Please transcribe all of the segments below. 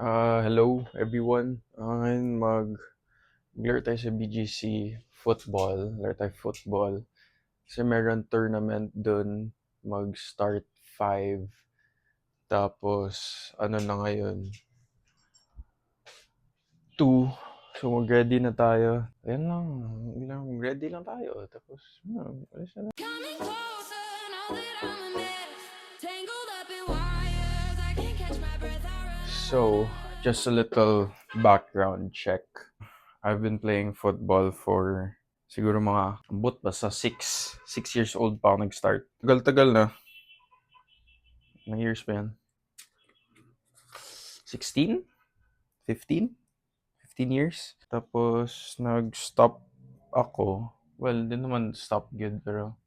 Hello everyone. Ngayon maglaro tayo sa BGC football. Laro tayo football. Kasi meron tournament dun. Mag-start 5. Tapos, ano na ngayon? 2. So, mag-ready na tayo. Ayan lang. Ready lang tayo. Tapos, alis na. Coming closer, know that I'm a mess. Tangled up in wires, I can't catch my breath. So, just a little background check. I've been playing football for siguro mga abot basta 6 years old pa ako nag-start. Tagal-tagal na. Ilang years pa yan? 16? 15? 15 years. Tapos nag-stop ako. Well, hindi naman stop good, pero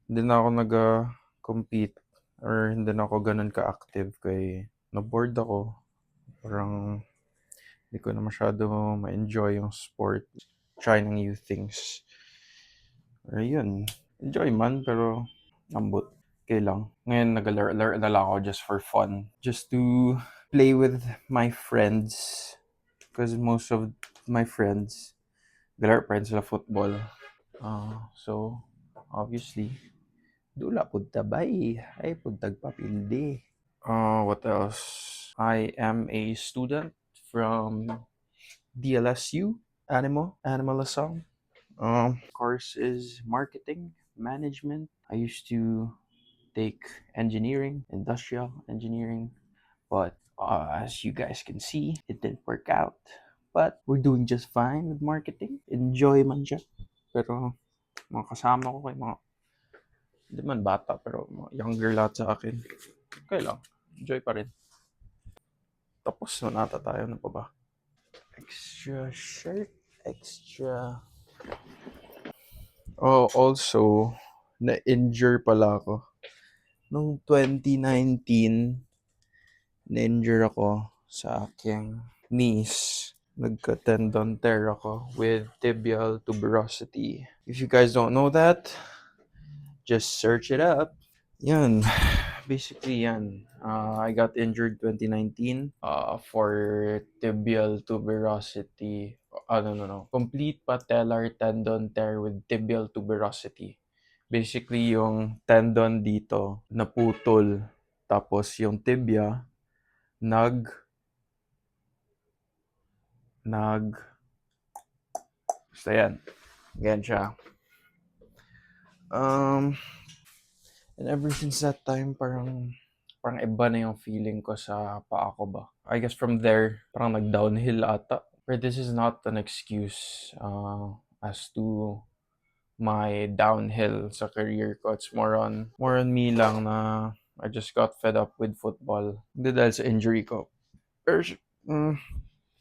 hindi na ako nag-compete or hindi na ako ganun ka-active kay na-bored ako. Parang hindi ko na masyado ma-enjoy yung sport. Try ng new things. Ayun. Enjoy man, pero ambot. Okay lang. Ngayon nag-alert na lang ako just for fun. Just to play with my friends. Because most of my friends, galaro pa rin sila football. So, obviously, dula pud tabay. Ay pud tagpapildi. What else? I am a student from DLSU, Animal Lasang. Course is marketing management. I used to take engineering, industrial engineering, but as you guys can see, it didn't work out. But we're doing just fine with marketing. Enjoy man siya. Pero mga kasama ko kay mga, hindi man bata, pero mga younger lahat sa akin. Okay lang. Enjoy pa rin. Tapos na nata tayo. Ano pa ba? Extra shirt. Extra. Oh, also, na-injure pala ako. Noong 2019, na-injure ako sa aking knees. Nagka-tendon tear ako with tibial tuberosity. If you guys don't know that, just search it up. Yan. Basically, yan. I got injured 2019 for tibial tuberosity. No. Complete patellar tendon tear with tibial tuberosity. Basically, yung tendon dito naputol. Tapos yung tibia nag basta yan. Ganyan siya. And ever since that time, parang iba na yung feeling ko sa paa ko ba. I guess from there, parang nag-downhill ata. But this is not an excuse as to my downhill sa career ko. It's more on me lang na I just got fed up with football. Hindi dahil sa injury ko. Pero,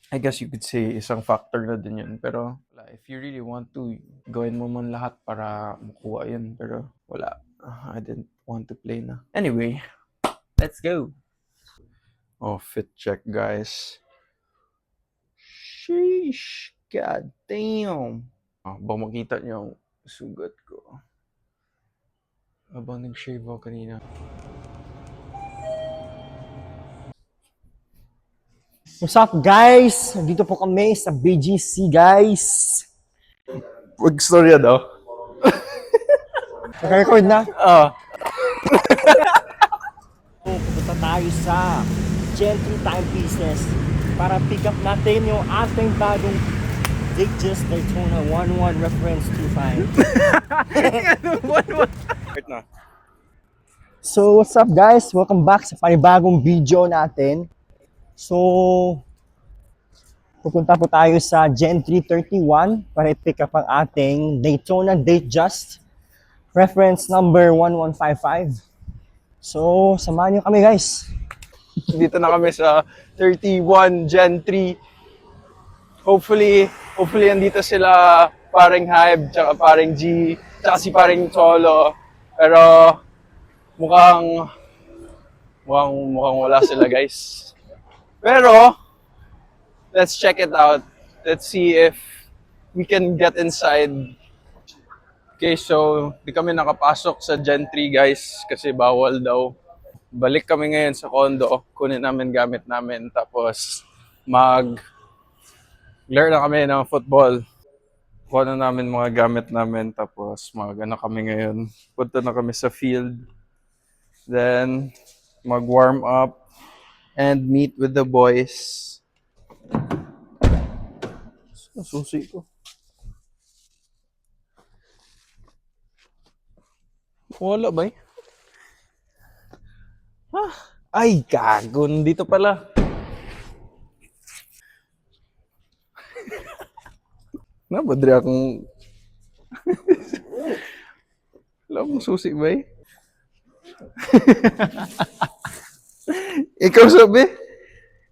I guess you could say isang factor na din yun. Pero if you really want to, gawin mo man lahat para makuha yun. Pero wala. I didn't want to play na. Anyway, let's go. Oh, fit check, guys. Sheesh. God damn. Baka makita niyo ang sugat ko. Habang nag-shave ako kanina. What's up guys? Dito po kami sa BGC guys. Wag storya daw. Naka-record na? Pupunta tayo sa Gentry Timepieces para pick up natin yung ating bagong Datejust Daytona 11 reference 25. So what's up guys? Welcome back sa panibagong video natin. So pupunta po tayo sa Gentry 31 para i-pick up ang ating Daytona Datejust reference number 1155. So, samahan nyo kami guys. Dito na kami sa 31 Gen 3. Hopefully andito sila paring Hybe, tsaka paring G, tsaka si paring Cholo. Pero mukhang wala sila guys. Pero let's check it out. Let's see if we can get inside. Okay, so di kami nakapasok sa Gen 3 guys kasi bawal daw. balik kami ngayon sa condo, kunin namin gamit namin, tapos laro na kami ng football. Kuha na namin mga gamit namin, tapos ano kami ngayon. Punta na kami sa field. Then, mag-warm up and meet with the boys. Susi ko. Wala ba eh? Ay, gago. Dito pala. Nabadri akong... Wala akong susi ba eh? Ikaw sabi?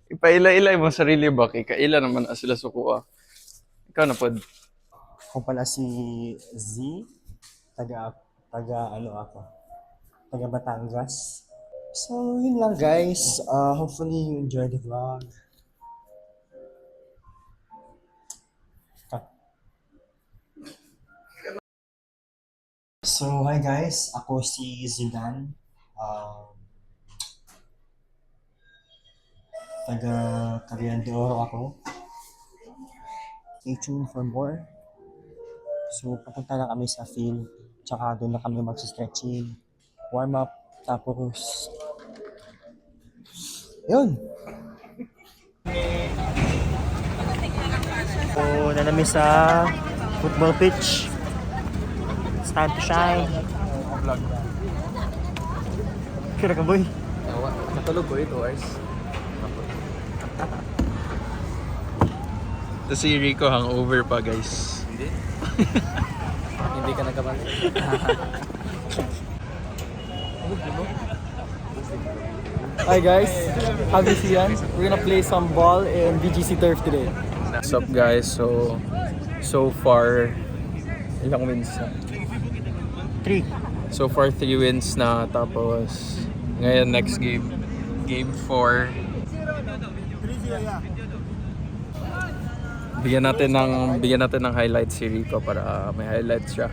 Ipaila-ilay mo sarili ba? Ikaila naman na sila sukuha. Ikaw na pod. Ako pala si Z. Taga Batangas. So, yun lang guys. Hopefully you enjoy the vlog. So, hi guys. Ako si Zidane. Taga Cagayan de Oro ako. Stay tuned for more. So, papunta na kami sa field. Tsaka doon na kami mag-stretching. Warm up. Tapos, yun. So, nanami sa football pitch. It's time to shine. Kira ka boy. Natulog ko 2 hours. Ito si Rico hangover pa guys. Hindi? Hindi ka nagkabalik. Hi guys, Javi Sian. We're gonna play some ball in BGC Turf today. What's up guys? So far, ilang wins na? 3. So far 3 wins na, tapos ngayon next game, game 4. Bigyan natin ng highlights si Rico para may highlights siya.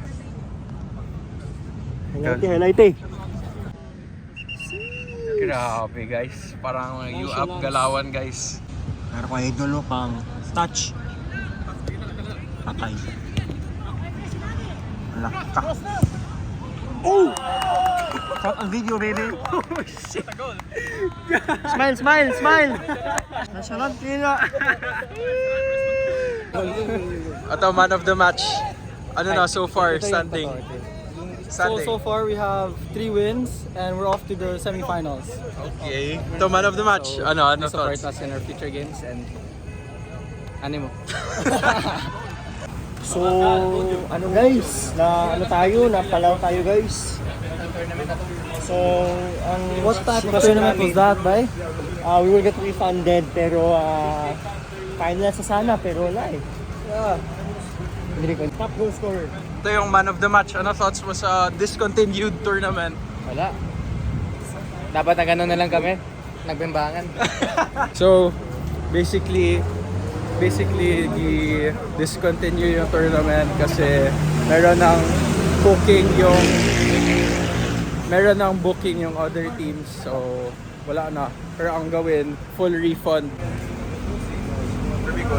Highlight eh. Grabe guys, parang you up galawan guys. Pero kung idolo pang touch. Patay. Laka. Oh! Cut ang video, baby. Oh, shit. Smile. Nasyonal, kina. Ato, man of the match. Ano na so far standing? So far we have 3 wins and we're off to the semifinals. Okay. Ito, man of the match. Ano Support thoughts? us in our future games and animo. So, guys, napalaw tayo guys. So, What type of tournament was that, bay? We will get refunded pero final sa sana pero wala eh. Hindi ko. Top goal scorer. Ito yung man of the match. Ano thoughts mo sa discontinued tournament? Wala. Dapat na gano'n na lang kami. Nagbimbangan. So, basically discontinue yung tournament kasi meron ng booking yung other teams. So, wala na. Pero ang gawin, full refund.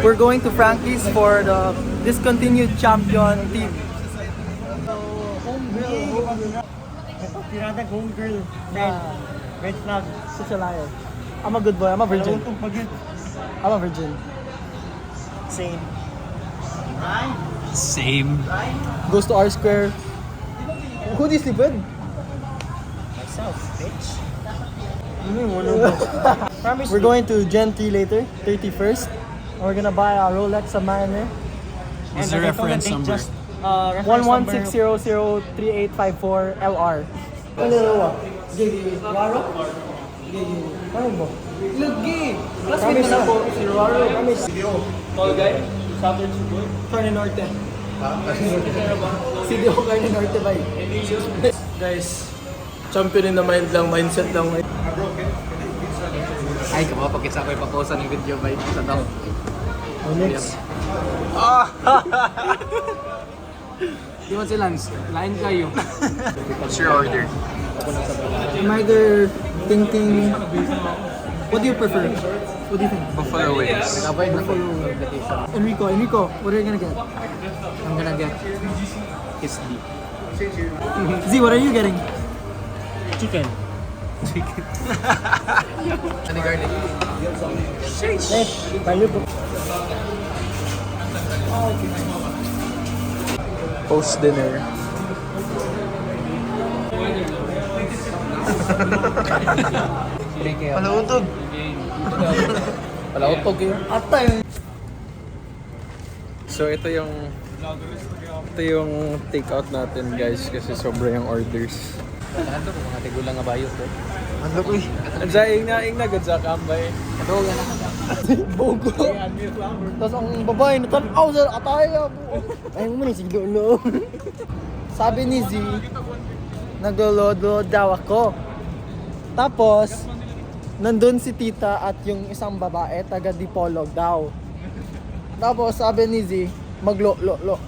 We're going to Frankie's for the discontinued champion team. Pirata home girl. Red flag. Such a liar. I'm a good boy. I'm a virgin. I'm a virgin. Same. Goes to R Square. Who do you sleep with? Myself, bitch. We're going to Gen 3 later, 31st. And we're gonna buy a Rolex Submariner. What's the reference number? 11603854 LR. Ano? Waro? Ano mo? Lugi! Classmate na po si Waro. Tall guy? Southern Suboy? Carne Norte. CDO Carne Norte ba? Guys, champion in the mind lang, mindset lang. Ay, kapapakit sa ako'y paposa ng video ba sa daw. Next. Di mo silang, line kayo. What's your order? I'm either thinking, what do you prefer? What do you think? Buffalo wings. Enrico, what are you gonna get? I'm gonna get his beef. Z, what are you getting? Chicken. Any garlic? Post dinner. Palautog. Palautog yun. So ito yung take-out natin guys kasi sobra yung orders. Ano kung mga tigulang nga bayo ko? Ano ko eh? Ansaing na gud sa kambay. Ito nga na. Bogo. Tapos ang babae, natanaw sa ataya. Ayun mo na, siglo. Sabi ni Z, naglolodo daw ako. Tapos, nandun si tita at yung isang babae, taga Dipolog daw. Tapos, sabi ni Z, maglo-lo-lo.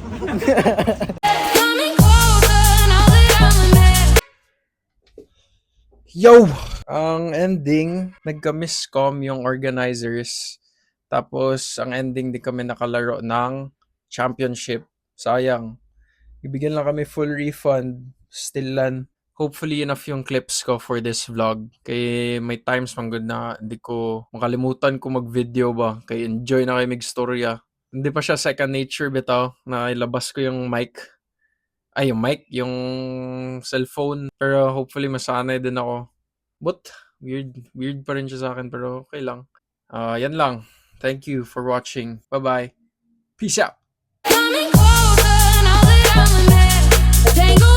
Coming closer now that I'm a mess. Yo! Ang ending, nagka-miscom yung organizers. Tapos, ang ending, di kami nakalaro ng championship. Sayang. Ibigyan lang kami full refund. Still lan. Hopefully, enough yung clips ko for this vlog. Kaya may times man good na hindi ko makalimutan kung mag-video ba. Kaya enjoy na kayo mag-storya. Hindi pa siya second nature bitaw na ilabas ko yung mic. Ay, yung mic, yung cellphone. Pero hopefully masanay din ako. But weird pa rin siya sa akin pero okay lang. Yan lang. Thank you for watching. Bye-bye. Peace out. Coming closer now that I'm a mess. Tangled